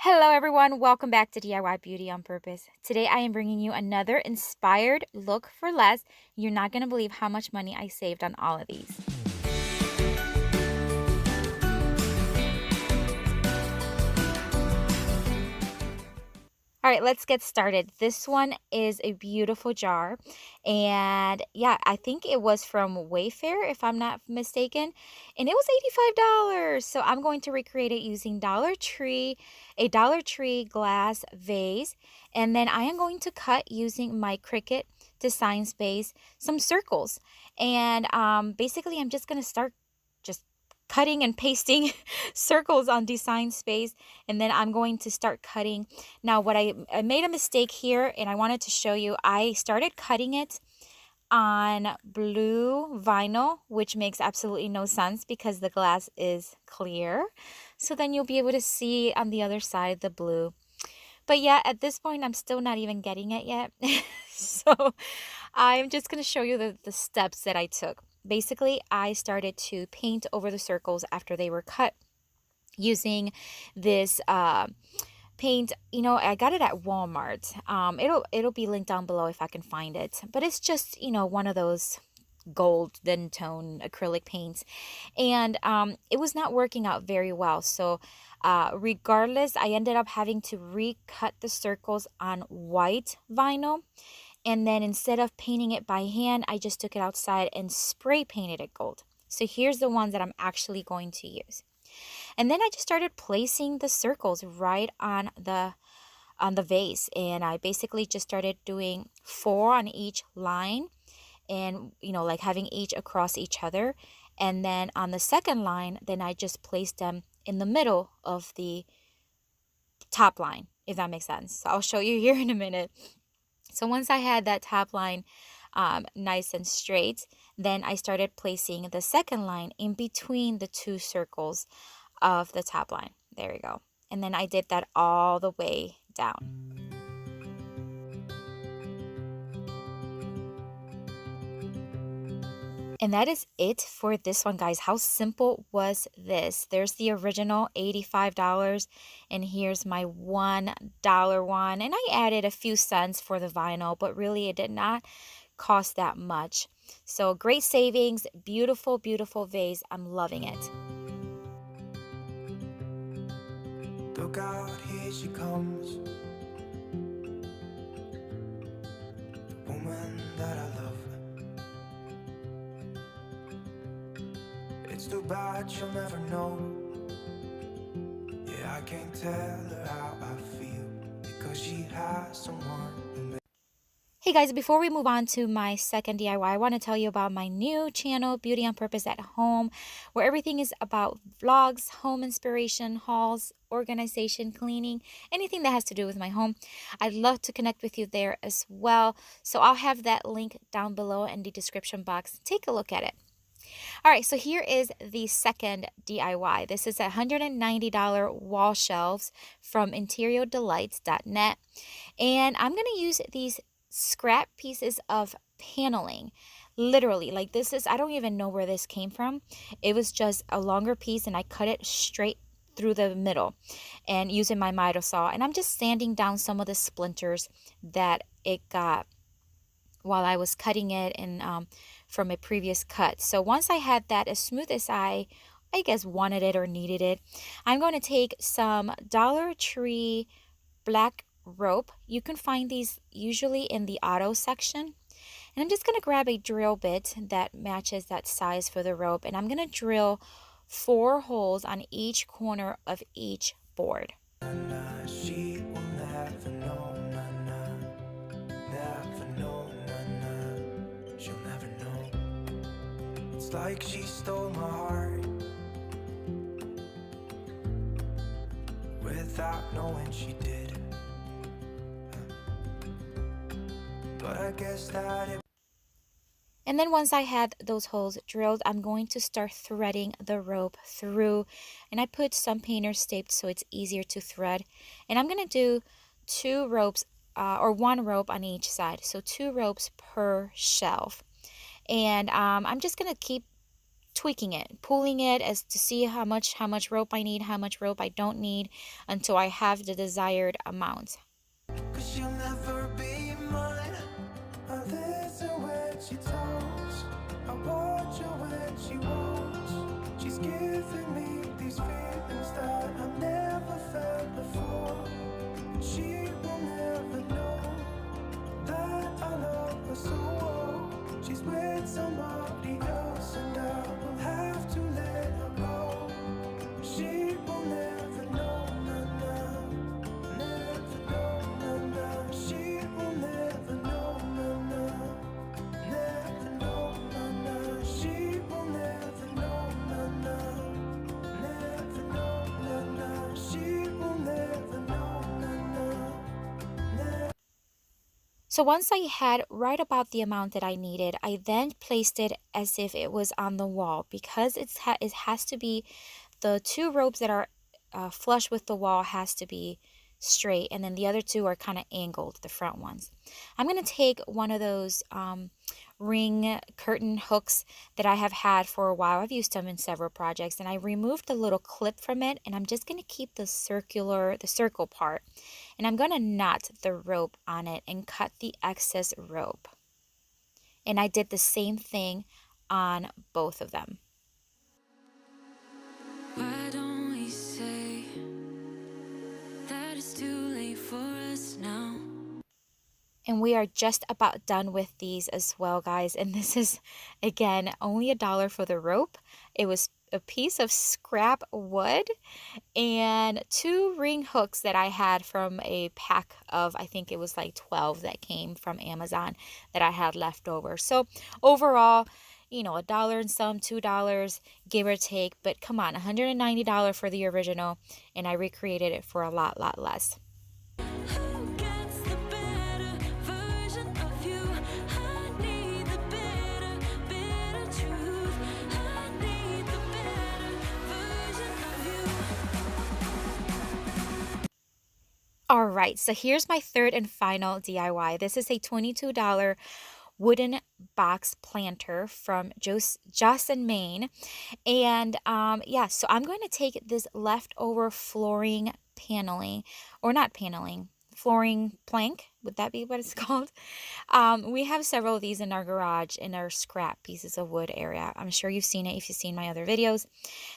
Hello everyone, welcome back to DIY Beauty on Purpose. Today I am bringing you another inspired look for less. You're not going to believe how much money I saved on all of these. All right, let's get started. This one is a beautiful jar. And yeah, I think it was from Wayfair, if I'm not mistaken. And it was $85. So I'm going to recreate it using a Dollar Tree glass vase. And then I am going to cut using my Cricut design space some circles. And basically, I'm just going to start just cutting and pasting circles on design space, and then I'm going to start cutting. Now what I made a mistake here, and I wanted to show you. I started cutting it on blue vinyl, which makes absolutely no sense because the glass is clear, so then you'll be able to see on the other side the blue. But yeah, at this point I'm still not even getting it yet. So I'm just going to show you the steps that I took. Basically, I started to paint over the circles after they were cut using this paint. I got it at Walmart. It'll be linked down below if I can find it. But it's just, one of those golden tone acrylic paints, and it was not working out very well. So regardless, I ended up having to recut the circles on white vinyl. And then instead of painting it by hand, I just took it outside and spray painted it gold. So here's the ones that I'm actually going to use. And then I just started placing the circles right on the vase. And I basically just started doing 4 on each line, and like having each across each other. And then on the second line, then I just placed them in the middle of the top line, if that makes sense. So I'll show you here in a minute. So once I had that top line nice and straight, then I started placing the second line in between the 2 circles of the top line. There we go. And then I did that all the way down. And that is it for this one, guys. How simple was this? There's the original $85, and here's my $1 one. And I added a few cents for the vinyl, but really it did not cost that much. So great savings, beautiful, beautiful vase. I'm loving it. Look out, here she comes, the woman that I love. It's too bad she'll never know. Yeah, I can't tell her how I feel, because she has someone who Hey guys, before we move on to my second DIY, I want to tell you about my new channel, Beauty on Purpose at Home, where everything is about vlogs, home inspiration, hauls, organization, cleaning, anything that has to do with my home. I'd love to connect with you there as well. So I'll have that link down below in the description box. Take a look at it. All right, so here is the second DIY. This is $190 wall shelves from interiordelights.net. And I'm going to use these scrap pieces of paneling. Literally, like this is, I don't even know where this came from. It was just a longer piece, and I cut it straight through the middle and using my miter saw. And I'm just sanding down some of the splinters that it got while I was cutting it and from a previous cut. So once I had that as smooth as I guess wanted it or needed it, I'm going to take some Dollar Tree black rope. You can find these usually in the auto section. And I'm just going to grab a drill bit that matches that size for the rope, and I'm going to drill 4 holes on each corner of each board. she will never know, never know, she'll never know. It's like she stole my heart without knowing she did. But I guess that it. And then once I had those holes drilled, I'm going to start threading the rope through. And I put some painter's tape so it's easier to thread. And I'm going to do 2 ropes or 1 rope on each side. So 2 ropes per shelf. And I'm just going to keep tweaking it, pulling it as to see how much rope I need, how much rope I don't need, until I have the desired amount. 'Cause you'll never be mine. I listen when she talks, I watch her when she walks. She's giving me these feelings that I've never felt before. She will never know that I love her so well. She's with somebody else and I will have to let her go. She will never know, nah, nah. Never know, nah, nah. She will never know, nah, nah. Never know, nah, nah. She will never know, nah, nah. Never know, nah, nah. She will never know, nah, nah. So once I had right about the amount that I needed, I then placed it as if it was on the wall, because it has to be, the two ropes that are flush with the wall has to be straight, and then the other two are kind of angled, the front ones. I'm going to take one of those ring curtain hooks that I have had for a while. I've used them in several projects, and I removed the little clip from it, and I'm just going to keep the circle part, and I'm going to knot the rope on it and cut the excess rope. And I did the same thing on both of them. Why don't we say that it's too late for us now? And we are just about done with these as well, guys. And this is, again, only $1 for the rope. It was a piece of scrap wood and 2 ring hooks that I had from a pack of, I think it was like 12 that came from Amazon that I had left over. So overall, you know, $1 and some, $2, give or take. But come on, $190 for the original, and I recreated it for a lot less. Who gets the better version of you? I need the better truth. I need the better version of you. All right, so here's my third and final DIY. This is a $22 wooden box planter from Jocelyn, Maine. And yeah, so I'm going to take this leftover flooring paneling, or not paneling, flooring plank. Would that be what it's called? We have several of these in our garage, in our scrap pieces of wood area. I'm sure you've seen it if you've seen my other videos.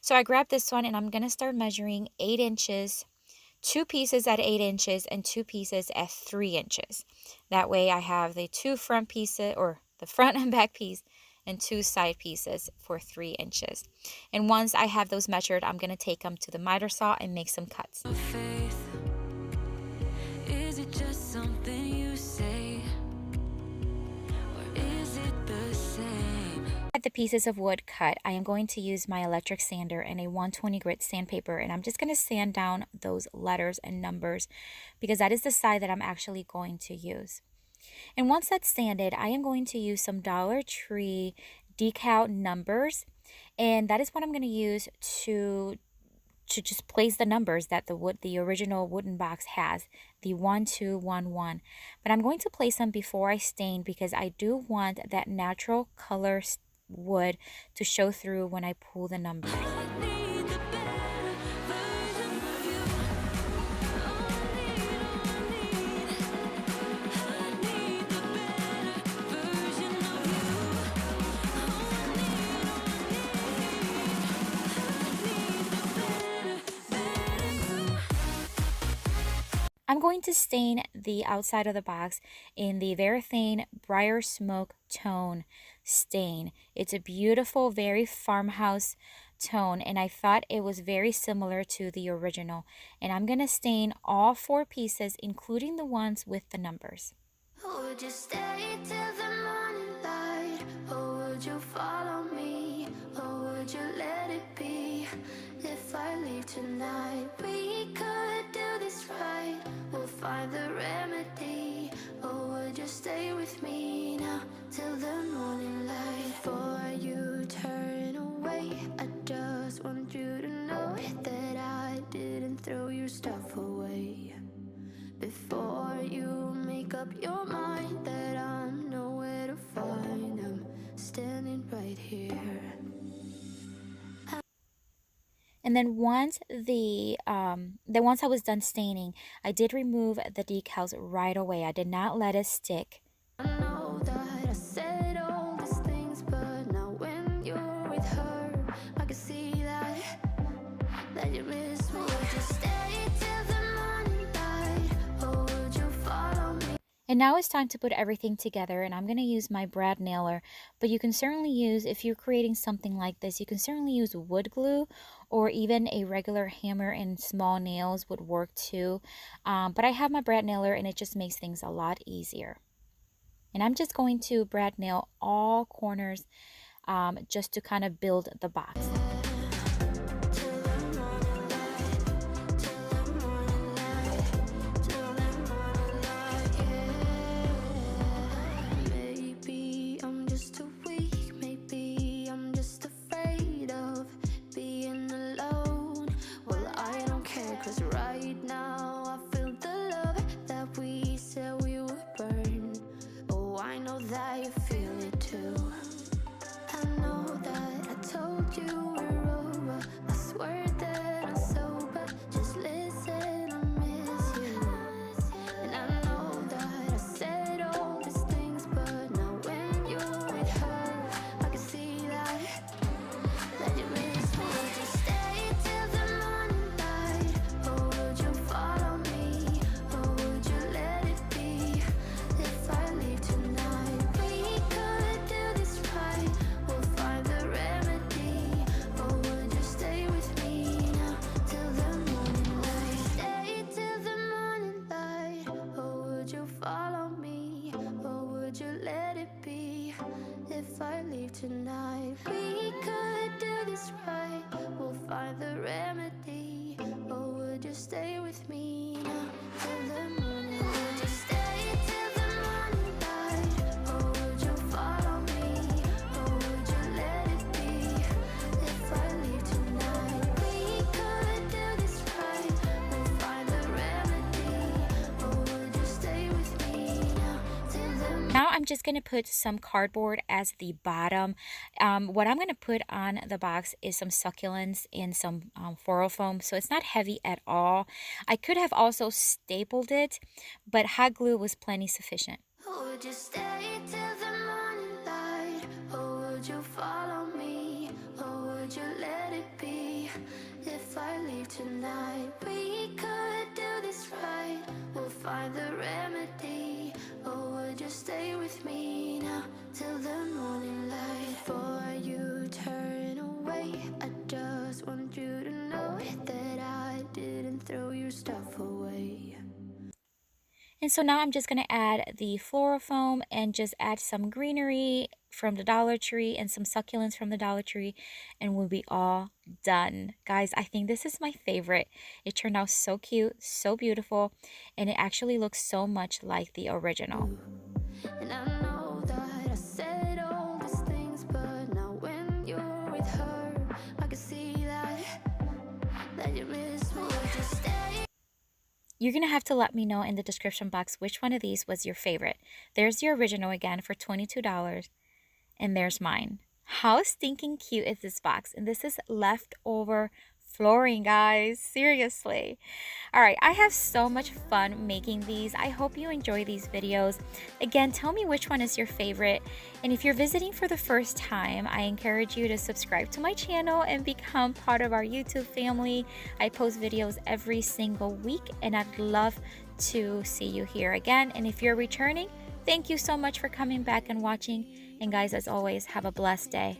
So I grabbed this one, and I'm going to start measuring 8 inches, 2 pieces at 8 inches and 2 pieces at 3 inches. That way I have the 2 front pieces, or the front and back piece, and 2 side pieces for 3 inches. And once I have those measured, I'm going to take them to the miter saw and make some cuts. Faith, is it just something you say, or is it the same? At the pieces of wood cut, I am going to use my electric sander and a 120 grit sandpaper, and I'm just going to sand down those letters and numbers because that is the side that I'm actually going to use. And once that's sanded, I am going to use some Dollar Tree decal numbers, and that is what I'm going to use to just place the numbers that the original wooden box has, the 1 2 1 1. But I'm going to place them before I stain because I do want that natural color wood to show through when I pull the numbers. I'm going to stain the outside of the box in the Verathane Briarsmoke tone stain. It's a beautiful, very farmhouse tone, and I thought it was very similar to the original. And I'm going to stain all 4 pieces, including the ones with the numbers. Would you stay till the morning light, or would you follow me, or would you let it be? If I leave tonight, we could do this right. We'll find the remedy. Or would you stay with me now till the morning light? Before you turn away, I just want you to know that I didn't throw your stuff away. Before you make up your mind that I'm nowhere to find, I'm standing right here. And then once I was done staining, I did remove the decals right away. I did not let it stick. I know that I said all these things, but now when you're with her, I can see that you miss me. Would you stay till the morning light, or would you follow me? And now it's time to put everything together, and I'm going to use my brad nailer, but you can certainly use, if you're creating something like this, you can certainly use wood glue, or even a regular hammer and small nails would work too. But I have my brad nailer and it just makes things a lot easier. And I'm just going to brad nail all corners just to kind of build the box. Tonight we could do this right. We'll find the remedy. Or would you stay with me now till the morning? Would you stay till the morning light? Or would you follow me? Or would you let it be? If I leave tonight, we could do this right. We'll find the remedy. Or would you stay with me now till the morning? Now I'm just going to put some cardboard as the bottom. What I'm going to put on the box is some succulents and some floral foam, so it's not heavy at all. I could have also stapled it, but hot glue was plenty sufficient. Would you stay till the morning light? Or would you follow me? Or would you let it be? If I leave tonight, we could do this right. We'll find the remedy. Or would you stay with me now till the morning light? Before you turn away, I just want you to know that I didn't throw your stuff away. And so now I'm just going to add the floral foam and just add some greenery from the Dollar Tree and some succulents from the Dollar Tree, and we'll be all done. Guys, I think this is my favorite. It turned out so cute, so beautiful, and it actually looks so much like the original. And I know that I said all these things, but now when you're with her, I can see that you miss me. Would you stay? You're going to have to let me know in the description box which one of these was your favorite. There's the original again for $22, and there's mine. How stinking cute is this box? And this is leftover flooring, guys. Seriously. All right, I have so much fun making these. I hope you enjoy these videos. Again, tell me which one is your favorite. And if you're visiting for the first time, I encourage you to subscribe to my channel and become part of our YouTube family. I post videos every single week, and I'd love to see you here again. And if you're returning, thank you so much for coming back and watching. And guys, as always, have a blessed day.